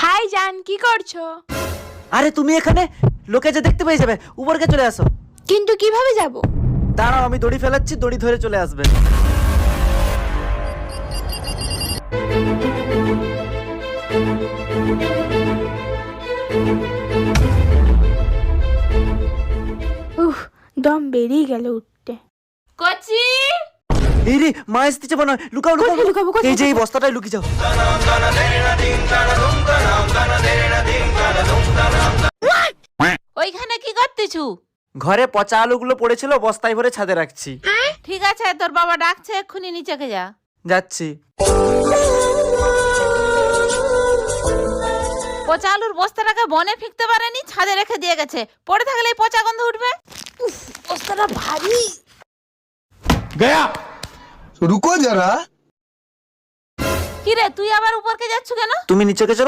High জান, কি করছো? আরে তুমি এখানে? লোকে যে দেখতে পেয়ে যাবে, উপরকে চলে আসো। কিন্তু কিভাবে যাব? দাঁড়াও, আমি দড়ি ফেলাচ্ছি, দড়ি ধরে চলে আসবে। দম বেরিয়ে গেল উঠতে। কচি এই রে, মা এসেছে মনে হয়। লুকাও লুকাও কোথায় লুকাবো, কোথায় এই যে এই বস্তাটাই লুকিয়ে যাও। ওইখানে কি করতেছু? ঘরে পচা আলুগুলো পড়েছিল, বস্তায় ভরে ছাদে রাখছি। ঠিক আছে, তোর বাবা ডাকছে, এক্ষুনি নিচেকে যা। যাচ্ছি। পচা আলুর বস্তাটাকে বনে ফিকতে পারেনি, ছাদে রেখে দিয়ে গেছে। পড়ে থাকলে এই পচা গন্ধ উঠবে। বস্তাটা ভারী। गया रुको जरा। কিরে, তুই আবার উপরকে যাচ্ছ কেন? তুমি নিচেকে চলো,